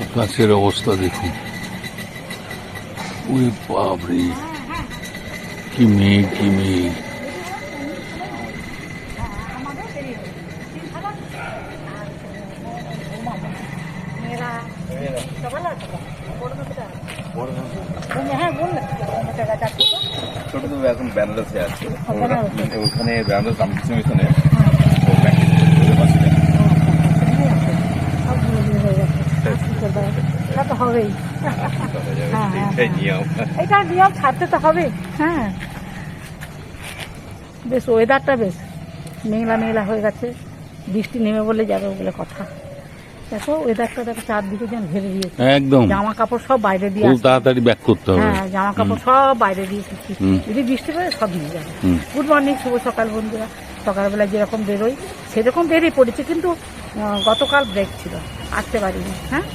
আকাশের অবস্থা দেখুন, ওই বাপরে কি মেঘ, কি মেঘ। ছোট তো এখন বেনারসে আছে, ওখানে বেনারস রামকৃষ্ণ মিশনে হবেই, এটা নিয়ম ছাড়তে তো হবে। হ্যাঁ, বেশ ওয়েদারটা বেশ মেঘলা মেঘলা হয়ে গেছে, বৃষ্টি নেমে বলে যাবে বলে কথা। দেখো ওয়েদারটা দেখো, চারদিকে যেন ঘিরে দিয়েছে একদম। জামা কাপড় সব বাইরে দিয়ে খুব তাড়াতাড়ি ব্যাক করতে হবে। হ্যাঁ, জামা কাপড় সব বাইরে দিয়ে এসেছি, যদি বৃষ্টি পড়ে সব ভিজে যাবে। গুড মর্নিং, শুভ সকাল বন্ধুরা। সকালবেলা যেরকম বেরোই সেরকম বেরিয়ে পড়েছি, কিন্তু গতকাল ব্রেক ছিল, আসতে পারিনি। হ্যাঁ,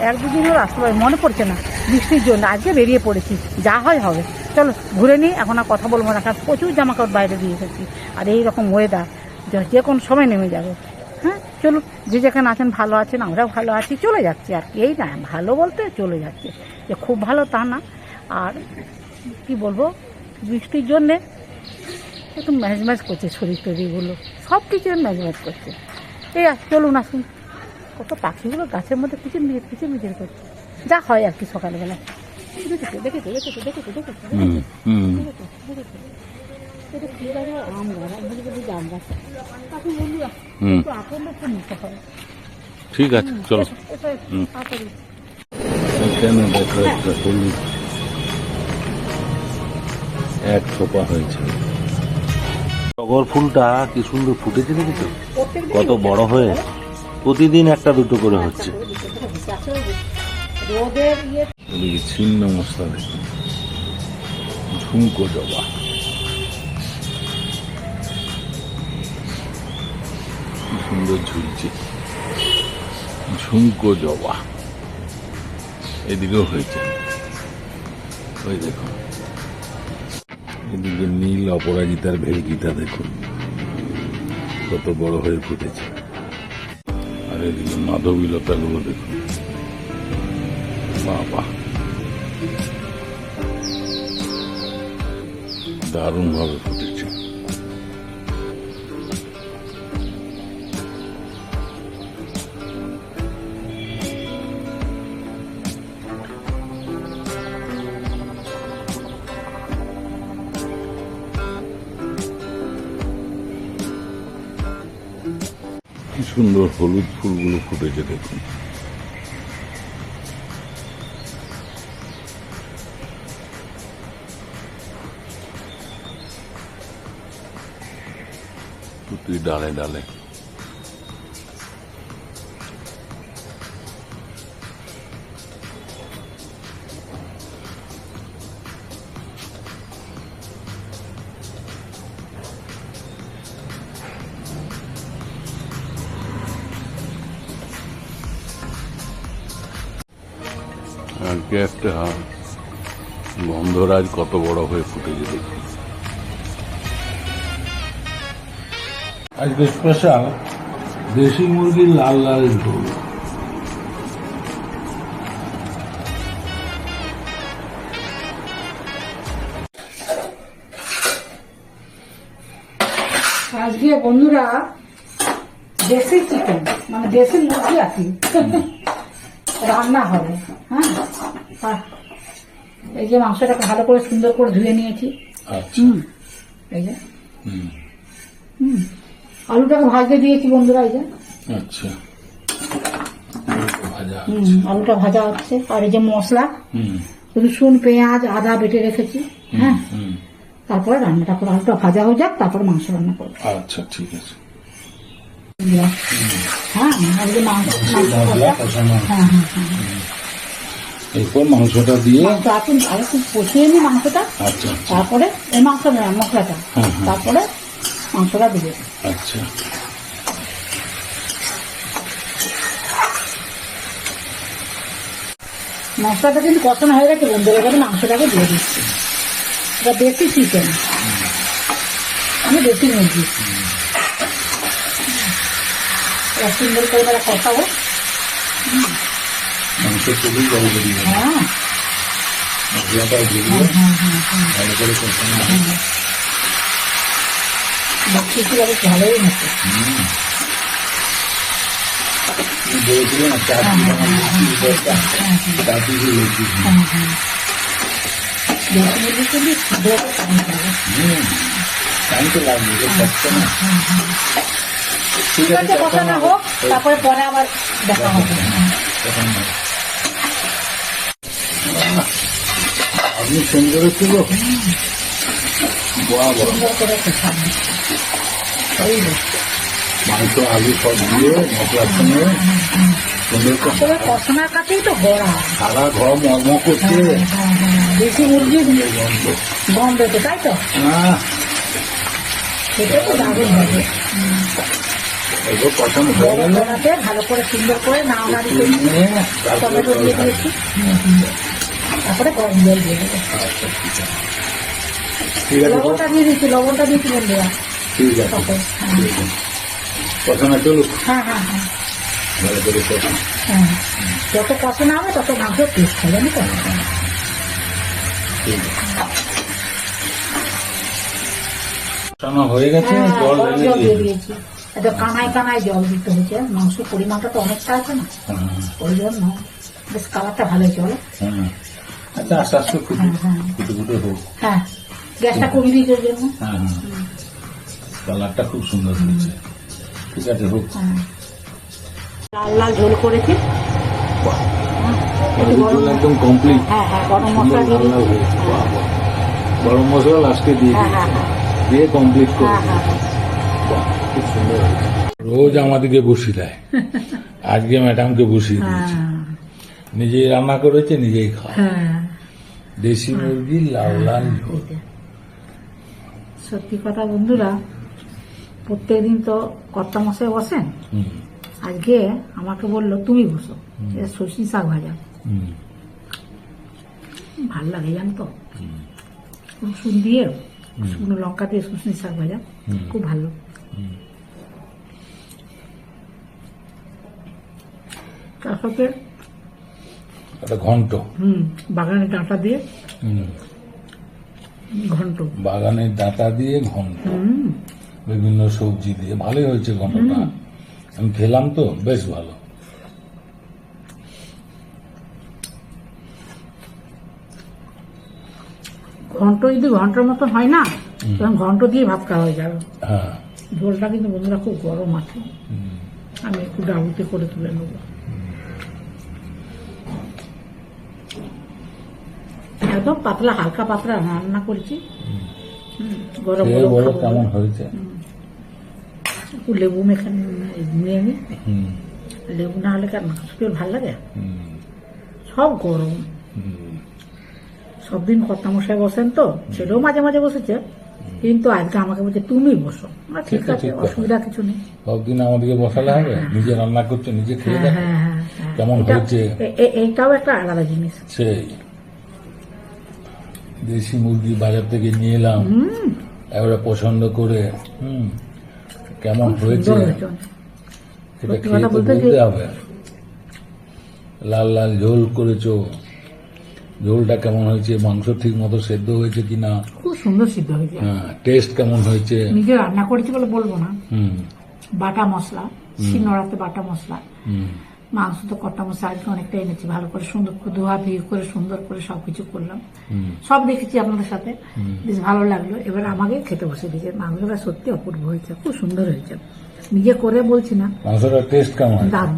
এক দুদিন হলো আসতে পারি, মনে পড়ছে না বৃষ্টির জন্য। আজকে বেরিয়ে পড়েছি, যা হয় হবে। চলো ঘুরে নিই, এখন আর কথা বলবো না, কারণ প্রচুর জামা কাপড় বাইরে দিয়ে এসেছি। আর এইরকম ওয়েদার যে কোনো সময় নেমে যাবে। হ্যাঁ চলুন, যে যেখানে আছেন ভালো আছেন, আমরাও ভালো আছি, চলে যাচ্ছি আর কি। এই না ভালো বলতে চলে যাচ্ছে, যে খুব ভালো তা না। আর কি বলবো, বৃষ্টির জন্যে একটু ম্যাজ ম্যাজ করছে শরীর টরীরগুলো, সব কিছু ম্যাজ ম্যাজ করছে। এই চলুন আসুন, কত পাখিগুলো গাছের মধ্যে কিচিরমিচির করছে, যা হয় আর কি সকালবেলা। দেখেছো দেখেছো দেখেছো দেখেছো দেখেছো দেখেছো এটা কি গাছ? আম গাছ, আম গাছ। পাখি বন্ধুরা একটু আপনটা একটু নিতে হবে। ঠিক আছে, চলো। এখানে দেখো একটা হলুদ এক থোপা হয়েছে। টগর ফুলটা কি সুন্দর ফুটেছে, দেখেছো কত বড় হয়ে? প্রতিদিন একটা দুটো করে হচ্ছে। ছিন্ন মশলা দেখুন, ঝুমকো জবা, কি সুন্দর ঝুলছে ঝুমকো জবা। এদিকেও হয়েছে, ওই দেখুন এদিকে নীল অপরাজিতার ভেলকিটা দেখুন কত বড় হয়ে ফুটেছে। আর এদিকে মাধবীলতা গুলো দেখুন, বাবা দারুণ ভাবে ফুটেছে। কি সুন্দর হলুদ ফুলগুলো ফুটেছে দেখুন। প্রতি ডালে ডালে আজকে একটা গন্ধরাজ কত বড় হয়ে ফুটেছে দেখুন। আজকে স্পেশাল দেশি মুরগির লাল লাল ঝোল। আজকে বন্ধুরা দেশি চিকেন, মানে দেশি মুরগি আর কি রান্না হবে। হ্যাঁ, এই যে মাংসটাকে ভালো করে সুন্দর করে ধুয়ে নিয়েছি। এই যে আলুটাকে ভাজতে দিয়েছি বন্ধুরা, এই যে আচ্ছা আলুটা ভাজা হচ্ছে। আর এই যে মশলা, রসুন পেঁয়াজ আদা বেটে রেখেছি। হ্যাঁ, তারপরে রান্নাটা করে আলুটা ভাজা হয়ে যাক, তারপরে মাংস রান্না করবো। আচ্ছা ঠিক আছে। হ্যাঁ, এরপর মাংসটা দিয়ে এখন আরেকটু কষিয়ে নিই মাংসটা। আচ্ছা, তারপরে এই মাংস মশলাটা, তারপরে মাংসটা দিবে। আচ্ছা মশলাটা কিন্তু কষানো হয়ে গেছে বন্ধুরা, এখানে মাংসটাকে দিয়ে দিচ্ছি। এটা দেশি চিকেন, আমি দেশি মুরগি। সুন্দর করে তারা কষাবো। মাংস খুবই জল বেরিয়ে যাবে। হ্যাঁ মশলাটা দিয়ে ভালো করে কষানো হবে। দেখছি বেশ ভালোই হচ্ছে। তুমি বলেছিলে না চার দিকে লুচি। টাইম তো লাগবে, সবটা না। ঠিক আছে, কষানো হোক, তারপরে পরে আবার দেখা হবে। আপনি সুন্দর ছিল। সুন্দর করে কষানো। মাংস আলু সব দিয়ে মশলার সঙ্গে সুন্দর করে আসলে কষানোর কাছেই তো গড়া। সারা ঘর মর্ম করছে। দেশি মুরগির গন্ধ তো, তাই তো? সেটা তো দারুণ হবে। এগুলো কষানো হয়ে বড় গেলে কড়াতে ভালো করে সুন্দর করে নাড়ানাড়ি করে নিয়ে তারপরে টমেটো দিয়ে দিয়েছি। তারপরে গরম জল দিয়ে দেবো। ঠিক আছে, লবণটা দিয়ে দিচ্ছি বন্ধুরা। ঠিক আছে, তখন কষানো চলুক। হ্যাঁ হ্যাঁ হ্যাঁ ভালো করে কষানো। হ্যাঁ, যত কষানো হবে তত মাংস টেস্ট হবে, জানি তো। ঠিক আছে, কষানো হয়ে গেছে, হ্যাঁ, জল গরম ঢেলে জল দিয়ে দিয়ে দিয়েছি। এটা কানায় কানায় জল দিতে হয়েছে, মাংস পরিমাণটা তো অনেকটা আছে না, ওই জন্য বেশ কালারটা ভালো চলো। আচ্ছা, আস্তে আস্তে ফুটে ফুটে হোক। হ্যাঁ, গ্যাসটা কমিয়ে দিয়েছে ওর জন্য। হ্যাঁ, কালারটা খুব সুন্দর হয়েছে। ঠিক আছে, হোক। হ্যাঁ, লাল লাল ঝোল করেছি। একটু গরম একদম কমপ্লিট। হ্যাঁ হ্যাঁ, গরম মশলা দিয়ে দিয়েছি। গরম মশলা লাস্টে দিয়ে হ্যাঁ দিই, হ্যাঁ হ্যাঁ দিয়ে কমপ্লিট করে হ্যাঁ হ্যাঁ হ্যাঁ। খুব সুন্দর হয়েছে। রোজ আমাদেরকে বসিয়ে দেয়, আজকে ম্যাডামকে বসিয়ে দিয়েছে। নিজেই রান্না করেছে, নিজেই খাওয়া। হ্যাঁ, দেশি মুরগি লাল লাল ঝোল। সত্যি কথা বন্ধুরা, প্রত্যেকদিন তো কর্তা মশাই বসেন, হুম, আজকে আমাকে বললো তুমি বসো, এটা সর্ষে শাক ভাজা। হুম, ভাল লাগে জানো তো, রসুন দিয়ে শুকনো লঙ্কা দিয়ে সর্ষে শাক ভাজা খুব ভালো। তার সাথে একটা ঘন্ট। বাগানের ডাঁটা দিয়ে হুম, ঘন্ট। বাগানের ডাঁটা দিয়ে ঘন্ট, বিভিন্ন সবজি দিয়ে ভালোই হয়েছে ঘন্টটা। আমি খেলাম তো, বেশ ভালো। ঘন্ট যদি ঘন্টার মতন হয় না, তখন ঘন্ট দিয়ে ভাত খাওয়া হয়ে যাবে। হ্যাঁ, ঝোলটা কিন্তু বন্ধুরা খুব গরম আছে, আমি একটু ডাবুতে করে তুলে নেব। একদম পাতলা, হালকা পাতলা রান্না করেছি। গরম খেয়ে গরম বলো খাবো। কেমন হয়েছে। একটু লেবু মেখে নিয়ে নি, হুম, লেবু না হলে কার মাংস খেয়ে ভালো লাগে। হুম, সব গরম। সব দিন কর্তামশাই বসেন তো, ছেলেও মাঝে মাঝে বসেছে, কিন্তু আজকে আমাকে বলছে তুমি বসো। ঠিক আছে, ঠিক কথা। অসুবিধা কিছু নেই। সবদিন আমাদেরকে বসালে হবে? নিজে রান্না করছে, নিজে খেয়ে হ্যাঁ দেখো হ্যাঁ হ্যাঁ হ্যাঁ। কেমন এটা- হয়েছে। এইটাও একটা আলাদা জিনিস। সেই দেশি মুরগি বাজার থেকে নিয়ে এলাম, এবারে পছন্দ করে কেমন হয়েছে সুন্দর হয়েছে। সেটা সত্যি খেয়ে কথা তো বলতে বলতে কি- হবে। লাল লাল ঝোল করেছো, ঝোলটা কেমন হয়েছে, মাংস ঠিক মতো সেদ্ধ হয়েছে কিনা, খুব সুন্দর সিদ্ধ হয়েছে। টেস্ট কেমন হয়েছে। নিজে রান্না করেছি বলে বলবো না, হুম, বাটা মশলা, শিলনোড়াতে বাটা মশলা, হুম, মাংস তো কর্তা মশলা আজকে অনেকটা এনেছি, ভালো করে সুন্দর করে ধোয়া ধুয়ে করে সুন্দর করে সবকিছু করলাম, সব দেখেছি আপনাদের সাথে, বেশ ভালো লাগলো। এবার আমাকে খেতে বসে দিয়েছে। মাংসটা সত্যি অপূর্ব হয়েছে, খুব সুন্দর হয়েছে। নিজে করে বলছি না, মাংসটার টেস্ট কেমন হয়েছে। দারুণ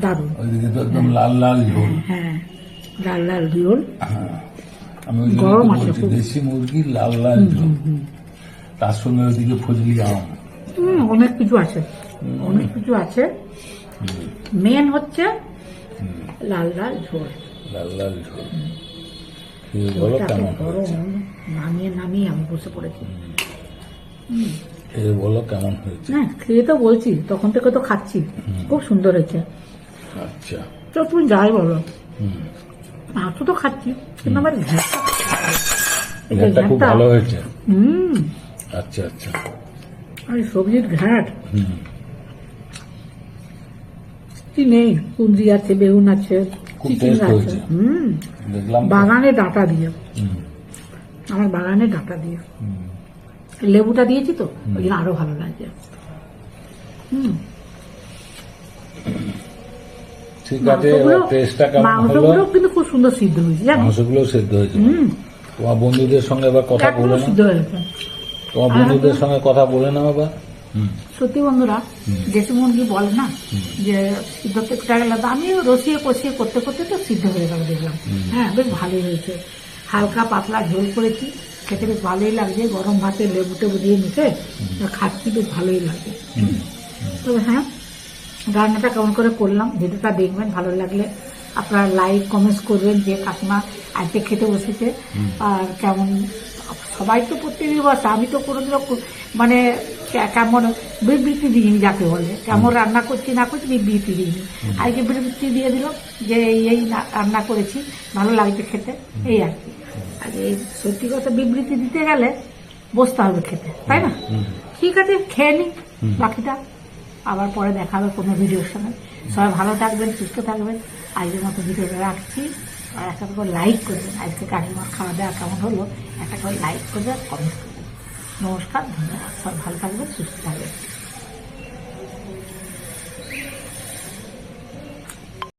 দারুণ। ওইদিকে তো একদম লাল লাল ঝোল। হ্যাঁ, লাল লাল ঝোল। আমি ওই জন্য গরম তো আছে বলছি, খুব। দেশি মুরগি লাল লাল ঝোল, তার সঙ্গে ওইদিকে ফজলি আম। অনেক কিছু আছে, অনেক কিছু আছে। মেন হচ্ছে লাল লাল ঝোল। লাল লাল ঝোল খেয়ে বলো ঝোলটা কেমন এত হয়েছে। গরম, নামিয়ে নামিয়ে আমি বসে পড়েছি। খেয়ে বলো কেমন হয়েছে। হ্যাঁ, খেয়ে তো বলছি, তখন থেকে তো খাচ্ছি, খুব সুন্দর হয়েছে। আচ্ছা, তো তুমি যাই বলো, মাংস তো খাচ্ছি, কিন্তু আমার ঘ্যাটটা, এই যে ঘ্যাটটা খুব ঘ্যাটটা, ভালো হয়েছে। আচ্ছা আচ্ছা, আর এই সবজির ঘ্যাট হুম, কি নেই, কুঁদরি আছে, বেগুন আছে, খুব চিচিং টেস্ট গাছ। হয়েছে দেখলাম তো। বাগানে ডাঁটা দিয়ে, হুম, আমার বাগানে ডাঁটা দিয়ে হুম। লেবুটা দিয়েছি তো ওই জন্য আরো ভালো লাগছে। ঠিক আছে, এবার টেস্টটা কেমন হলো? মাংসগুলো কিন্তু খুব সুন্দর সিদ্ধ হয়েছে জানো। মাংসগুলো সেদ্ধ হয়েছে। হুম, তোমার বন্ধুদের সঙ্গে এবার কথা একদম বলে নাও, সিদ্ধ হয়েছে। তোমার বন্ধুদের সঙ্গে কথা বলে নাও এবার। হুম, সত্যি বন্ধুরা, দেশি মুরগি বলে না যে সিদ্ধ করতে গেলে, তো আমি রসিয়ে কষিয়ে করতে করতে তো সিদ্ধ হয়ে গেল দেখলাম। হ্যাঁ, বেশ ভালোই হয়েছে। হালকা পাতলা ঝোল করেছি, খেতে বেশ ভালোই লাগছে। গরম ভাতে লেবু টেবু দিয়ে মিশে খাচ্ছি, বেশ ভালোই লাগে। তবে হ্যাঁ, রান্নাটা কেমন করে করলাম ভিডিওটা দেখবেন, ভালো লাগলে আপনারা লাইক কমেন্টস করবেন যে কাকিমা আজকে খেতে বসেছে আর কেমন। সবাই তো প্রত্যেকদিন বসে, আমি তো কোনোদিনও মানে কেমন বিবৃতি দিইনি, যাকে বলে কেমন রান্না করছি না করছি বিবৃতি দিইনি। আজকে বিবৃতি দিয়ে দিল যে এই রান্না করেছি, ভালো লাগছে খেতে, এই আর কি। আর এই সত্যি কথা বিবৃতি দিতে গেলে বসতে হবে খেতে, তাই না? ঠিক আছে, খেয়ে নিই বাকিটা, আবার পরে দেখা হবে কোনো ভিডিওর সঙ্গে। সবাই ভালো থাকবেন, সুস্থ থাকবেন। আজকের মতো ভিডিওটা রাখছি। আর একটা করে লাইক করবেন, আজকে কাকিমার খাওয়া দাওয়া কেমন হলো একটা করে লাইক করবেন, কমেন্ট করবেন। নমস্কার, ধন্যবাদ। সবাই ভালো থাকবেন, সুস্থ থাকবেন।